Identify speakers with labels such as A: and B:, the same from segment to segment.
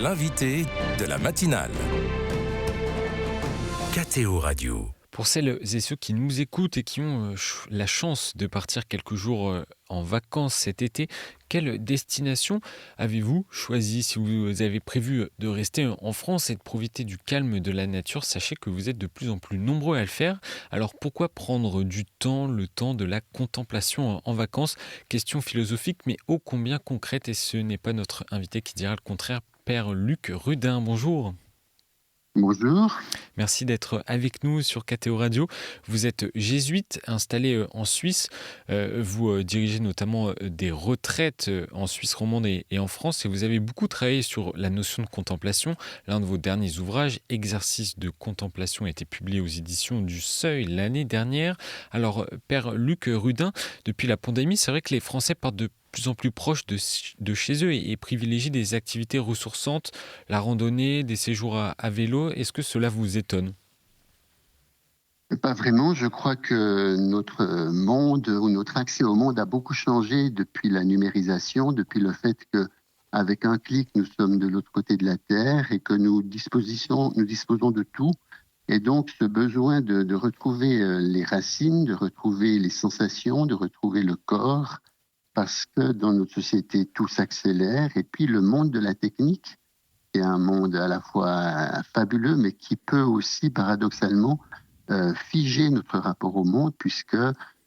A: l'invité de la matinale. KTO Radio.
B: Pour celles et ceux qui nous écoutent et qui ont la chance de partir quelques jours en vacances cet été, quelle destination avez-vous choisi? Si vous avez prévu de rester en France et de profiter du calme de la nature, sachez que vous êtes de plus en plus nombreux à le faire. Alors pourquoi prendre du temps, le temps de la contemplation en vacances? Question philosophique mais ô combien concrète, et ce n'est pas notre invité qui dira le contraire. Père Luc Rudin, bonjour.
C: Bonjour.
B: Merci d'être avec nous sur KTO Radio. Vous êtes jésuite installé en Suisse. Vous dirigez notamment des retraites en Suisse romande et en France. Et vous avez beaucoup travaillé sur la notion de contemplation. L'un de vos derniers ouvrages, Exercice de contemplation, a été publié aux éditions du Seuil l'année dernière. Alors, Père Luc Rudin, depuis la pandémie, c'est vrai que les Français partent de plus en plus proches de chez eux et privilégient des activités ressourçantes, la randonnée, des séjours à vélo. Est-ce que cela vous étonne?
C: Pas vraiment. Je crois que notre monde ou notre accès au monde a beaucoup changé depuis la numérisation, depuis le fait que avec un clic, nous sommes de l'autre côté de la Terre et que nous disposons de tout. Et donc, ce besoin de retrouver les racines, de retrouver les sensations, de retrouver le corps, parce que dans notre société, tout s'accélère. Et puis, le monde de la technique est un monde à la fois fabuleux, mais qui peut aussi, paradoxalement, figer notre rapport au monde, puisque,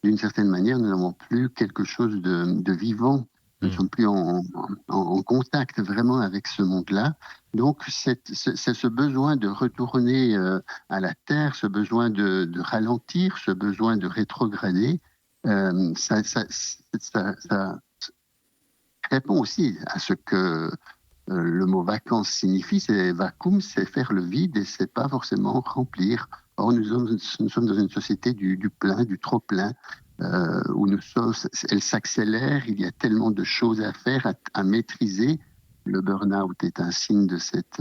C: d'une certaine manière, nous n'avons plus quelque chose de vivant. Nous ne sommes plus en contact vraiment avec ce monde-là. Donc, c'est ce besoin de retourner à la Terre, ce besoin de ralentir, ce besoin de rétrograder, ça répond aussi à ce que le mot vacances signifie. C'est vacuum, c'est faire le vide et c'est pas forcément remplir. Or, nous sommes dans une société du plein, du trop plein, où elle s'accélère. Il y a tellement de choses à faire, à maîtriser. Le burn-out est un signe de cette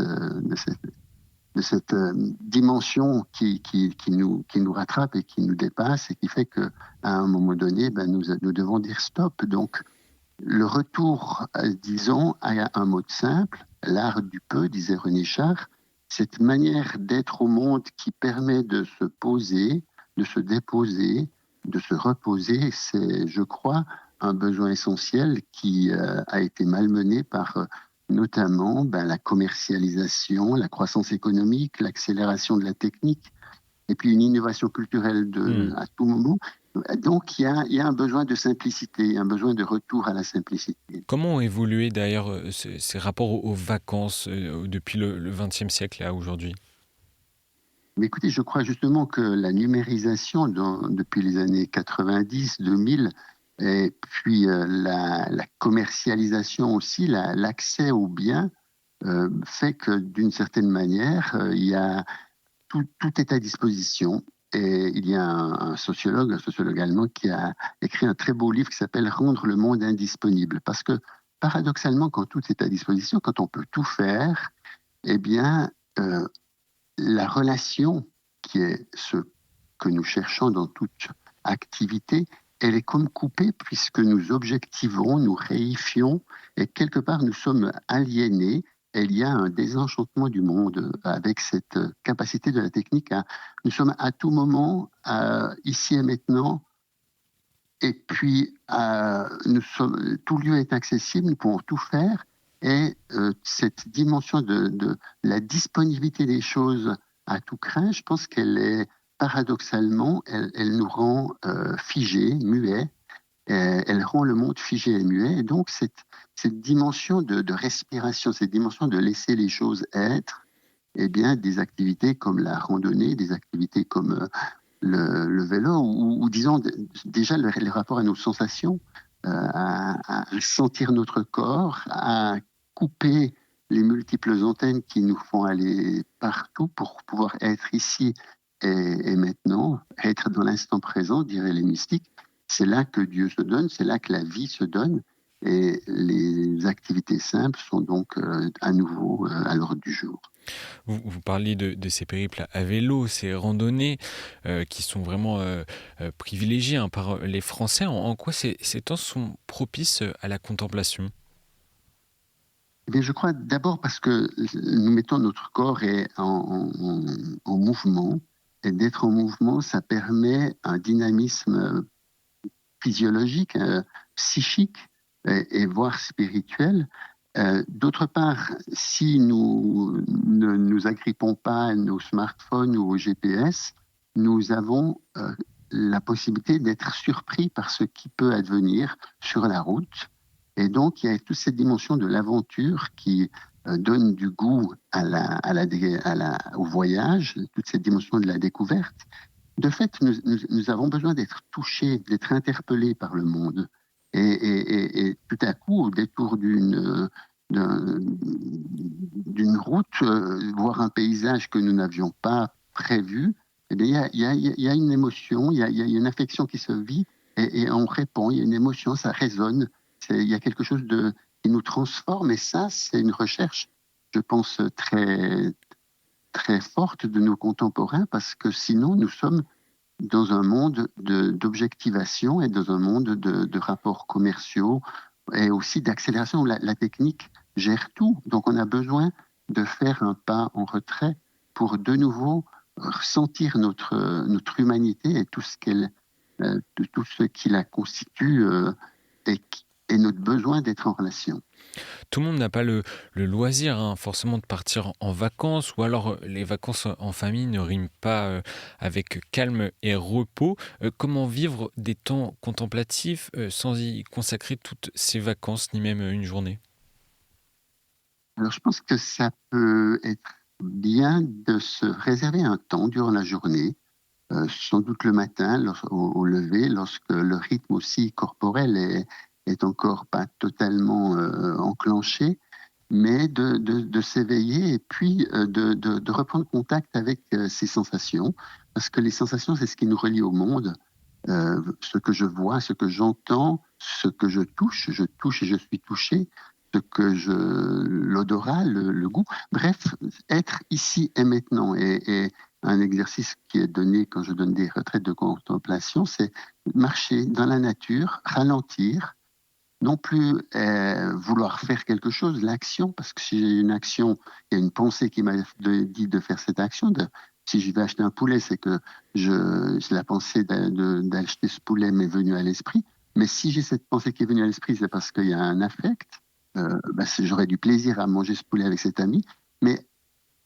C: dimension qui nous rattrape et qui nous dépasse et qui fait qu'à un moment donné, nous devons dire stop. Donc, le retour, disons, à un mot simple, l'art du peu, disait René Char, cette manière d'être au monde qui permet de se poser, de se déposer, de se reposer, c'est, je crois, un besoin essentiel qui a été malmené par notamment la commercialisation, la croissance économique, l'accélération de la technique, et puis une innovation culturelle à tout moment. Donc, il y a un besoin de simplicité, un besoin de retour à la simplicité.
B: Comment ont évolué d'ailleurs ces rapports aux vacances depuis le XXe siècle à aujourd'hui?
C: Mais écoutez, je crois justement que la numérisation depuis les années 90, 2000, et puis la commercialisation aussi, l'accès aux biens, fait que d'une certaine manière, il y a tout est à disposition. Et il y a un sociologue allemand qui a écrit un très beau livre qui s'appelle « Rendre le monde indisponible ». Parce que paradoxalement, quand tout est à disposition, quand on peut tout faire, eh bien, la relation qui est ce que nous cherchons dans toute activité, elle est comme coupée puisque nous objectivons, nous réifions et quelque part nous sommes aliénés. Et il y a un désenchantement du monde avec cette capacité de la technique. Nous sommes à tout moment, ici et maintenant, et puis tout lieu est accessible, nous pouvons tout faire. Et cette dimension de la disponibilité des choses à tout crin, je pense qu'elle est paradoxalement, elle nous rend figés, muets. Elle rend le monde figé et muet. Et donc, cette dimension de respiration, cette dimension de laisser les choses être, eh bien, des activités comme la randonnée, des activités comme le vélo, ou disons déjà le rapport à nos sensations, à sentir notre corps, à couper les multiples antennes qui nous font aller partout pour pouvoir être ici et maintenant, être dans l'instant présent, diraient les mystiques. C'est là que Dieu se donne, c'est là que la vie se donne. Et les activités simples sont donc à nouveau à l'ordre du jour.
B: Vous parliez de ces périples à vélo, ces randonnées qui sont vraiment privilégiées par les Français. En quoi ces temps sont propices à la contemplation?
C: Eh bien, je crois d'abord parce que nous mettons notre corps en mouvement. Et d'être en mouvement, ça permet un dynamisme physiologique, psychique et voire spirituel. D'autre part, si nous ne nous agrippons pas à nos smartphones ou au GPS, nous avons la possibilité d'être surpris par ce qui peut advenir sur la route. Et donc, il y a toute cette dimension de l'aventure qui donne du goût au voyage, toute cette dimension de la découverte. De fait, nous avons besoin d'être touchés, d'être interpellés par le monde. Et tout à coup, au détour d'une route, voir un paysage que nous n'avions pas prévu, eh bien, il y a une émotion, il y a une affection qui se vit et on répond, il y a une émotion, ça résonne. Il y a quelque chose qui nous transforme et ça, c'est une recherche, je pense, très, très forte de nos contemporains parce que sinon, nous sommes dans un monde d'objectivation et dans un monde de rapports commerciaux et aussi d'accélération où la technique gère tout. Donc on a besoin de faire un pas en retrait pour de nouveau ressentir notre humanité et tout ce qui la constitue et notre besoin d'être en relation.
B: Tout le monde n'a pas le loisir forcément de partir en vacances, ou alors les vacances en famille ne riment pas avec calme et repos. Comment vivre des temps contemplatifs sans y consacrer toutes ces vacances, ni même une journée?
C: Alors je pense que ça peut être bien de se réserver un temps durant la journée, sans doute le matin, au lever, lorsque le rythme aussi corporel est encore pas totalement enclenché, mais de s'éveiller et puis de reprendre contact avec ses sensations, parce que les sensations, c'est ce qui nous relie au monde. Ce que je vois, ce que j'entends, ce que je touche et je suis touché, l'odorat, le goût. Bref, être ici et maintenant. Et un exercice qui est donné quand je donne des retraites de contemplation, c'est marcher dans la nature, ralentir, non plus vouloir faire quelque chose, l'action, parce que si j'ai une action, il y a une pensée qui m'a dit de faire cette action. Si je vais acheter un poulet, c'est que la pensée d'acheter ce poulet m'est venue à l'esprit. Mais si j'ai cette pensée qui est venue à l'esprit, c'est parce qu'il y a un affect. J'aurais du plaisir à manger ce poulet avec cet ami. Mais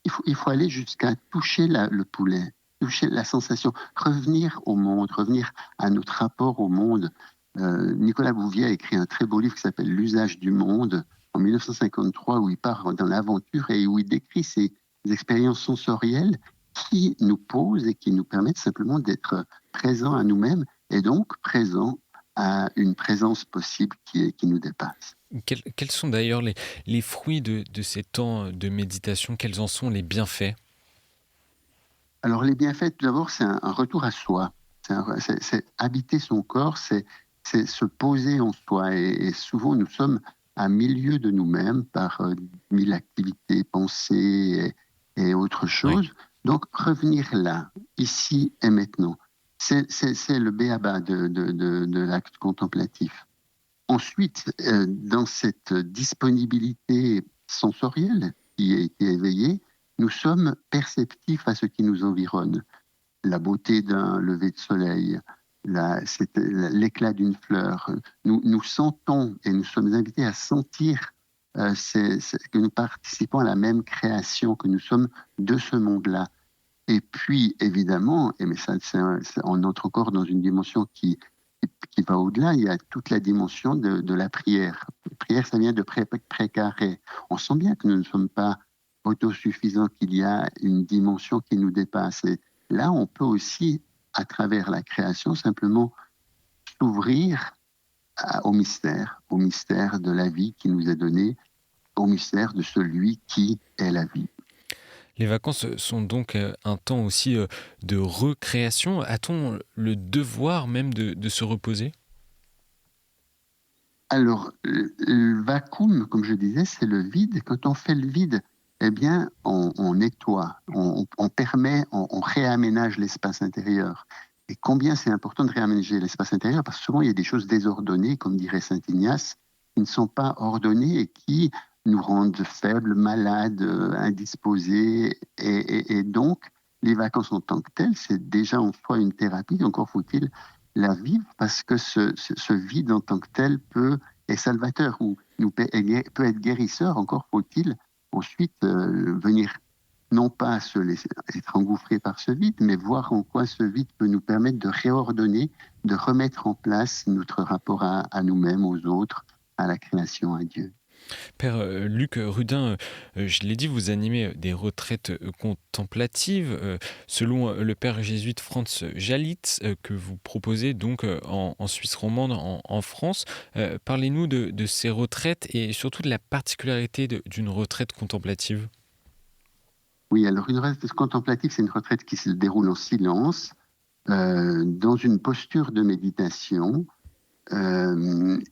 C: il faut aller jusqu'à toucher le poulet, toucher la sensation, revenir au monde, revenir à notre rapport au monde. Nicolas Bouvier a écrit un très beau livre qui s'appelle L'usage du monde en 1953 où il part dans l'aventure et où il décrit ces expériences sensorielles qui nous posent et qui nous permettent simplement d'être présents à nous-mêmes et donc présents à une présence possible qui nous dépasse.
B: Quels sont d'ailleurs les fruits de ces temps de méditation? Quels en sont les bienfaits?
C: Alors les bienfaits, tout d'abord, c'est un retour à soi. C'est habiter son corps, c'est se poser en soi. Et souvent, nous sommes à milieu de nous-mêmes par mille activités, pensées et autres choses. Oui. Donc, revenir là, ici et maintenant, c'est le b.a.-ba de l'acte contemplatif. Ensuite, dans cette disponibilité sensorielle qui a été éveillée, nous sommes perceptifs à ce qui nous environne. La beauté d'un lever de soleil, l'éclat d'une fleur. Nous sentons et nous sommes invités à sentir que nous participons à la même création, que nous sommes de ce monde-là. Et puis, évidemment, mais on entre encore dans une dimension qui va au-delà, il y a toute la dimension de la prière. La prière, ça vient de précaré. On sent bien que nous ne sommes pas autosuffisants, qu'il y a une dimension qui nous dépasse. Et là, on peut aussi, à travers la création, simplement s'ouvrir au mystère de la vie qui nous est donnée, au mystère de celui qui est la vie.
B: Les vacances sont donc un temps aussi de recréation. A-t-on le devoir même de se reposer?
C: Alors, le vacuum, comme je disais, c'est le vide. Quand on fait le vide, eh bien, on nettoie, on permet, on réaménage l'espace intérieur. Et combien c'est important de réaménager l'espace intérieur, parce que souvent, il y a des choses désordonnées, comme dirait Saint Ignace, qui ne sont pas ordonnées et qui nous rendent faibles, malades, indisposés. Et donc, les vacances en tant que telles, c'est déjà en soi une thérapie. Encore faut-il la vivre parce que ce vide en tant que tel est salvateur ou peut être guérisseur. Encore faut-il ensuite venir non pas se laisser être engouffré par ce vide, mais voir en quoi ce vide peut nous permettre de réordonner, de remettre en place notre rapport à nous-mêmes, aux autres, à la création, à Dieu.
B: Père Luc Rudin, je l'ai dit, vous animez des retraites contemplatives selon le père jésuite Franz Jalitz que vous proposez donc en Suisse romande, en France. Parlez-nous de ces retraites et surtout de la particularité d'une retraite contemplative.
C: Oui, alors une retraite contemplative, c'est une retraite qui se déroule en silence, dans une posture de méditation.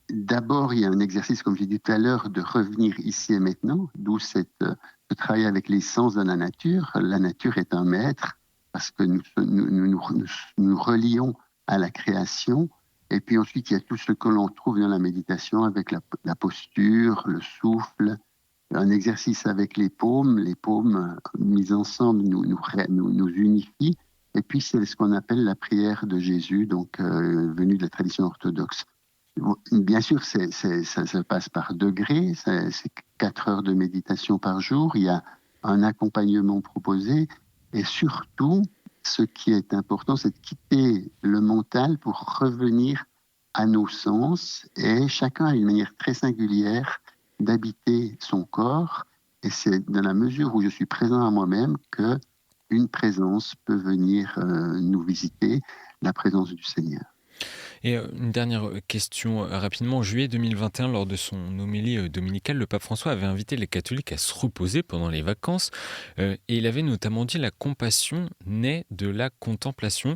C: D'abord, il y a un exercice, comme j'ai dit tout à l'heure, de revenir ici et maintenant, d'où ce travail avec les sens de la nature. La nature est un maître parce que nous relions à la création. Et puis ensuite, il y a tout ce que l'on trouve dans la méditation avec la posture, le souffle, un exercice avec les paumes mises ensemble nous unifient. Et puis, c'est ce qu'on appelle la prière de Jésus, donc venue de la tradition orthodoxe. Bien sûr, ça passe par degrés, c'est 4 heures de méditation par jour, il y a un accompagnement proposé, et surtout, ce qui est important, c'est de quitter le mental pour revenir à nos sens, et chacun a une manière très singulière d'habiter son corps, et c'est dans la mesure où je suis présent à moi-même que une présence peut venir nous visiter, la présence du Seigneur.
B: Et une dernière question rapidement. En juillet 2021, lors de son homélie dominicale, le pape François avait invité les catholiques à se reposer pendant les vacances et il avait notamment dit: la compassion naît de la contemplation.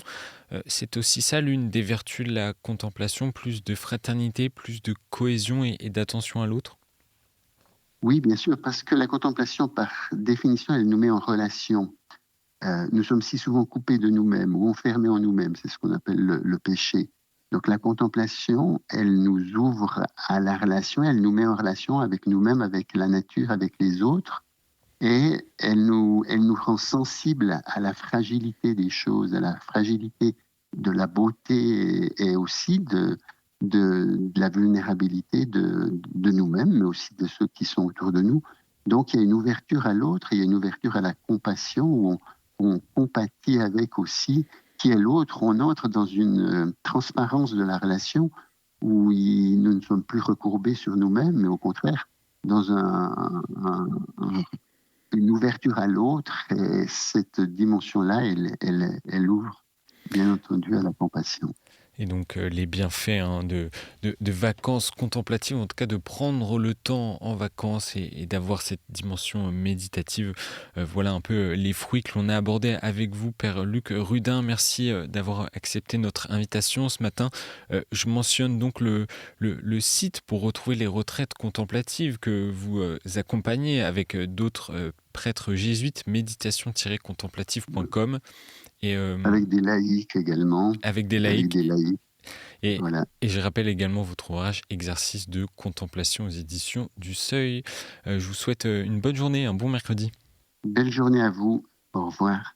B: C'est aussi ça l'une des vertus de la contemplation, plus de fraternité, plus de cohésion et d'attention à l'autre?
C: Oui, bien sûr, parce que la contemplation, par définition, elle nous met en relation. Nous sommes si souvent coupés de nous-mêmes ou enfermés en nous-mêmes, c'est ce qu'on appelle le péché. Donc la contemplation, elle nous ouvre à la relation, elle nous met en relation avec nous-mêmes, avec la nature, avec les autres, et elle nous rend sensibles à la fragilité des choses, à la fragilité de la beauté et aussi de la vulnérabilité de nous-mêmes, mais aussi de ceux qui sont autour de nous. Donc il y a une ouverture à l'autre, il y a une ouverture à la compassion où on compatit avec aussi qui est l'autre. On entre dans une transparence de la relation où nous ne sommes plus recourbés sur nous-mêmes, mais au contraire, dans une ouverture à l'autre. Et cette dimension-là, elle ouvre, bien entendu, à la compassion.
B: Et donc les bienfaits de vacances contemplatives, en tout cas de prendre le temps en vacances et d'avoir cette dimension méditative. Voilà un peu les fruits que l'on a abordés avec vous, Père Luc Rudin. Merci d'avoir accepté notre invitation ce matin. Je mentionne donc le site pour retrouver les retraites contemplatives que vous accompagnez avec d'autres prêtres jésuites, méditation-contemplative.com. Et,
C: avec des laïcs également.
B: Avec des laïcs. Et,
C: voilà.
B: et je rappelle également votre ouvrage Exercice de contemplation aux éditions du Seuil. Je vous souhaite une bonne journée, un bon mercredi.
C: Belle journée à vous. Au revoir.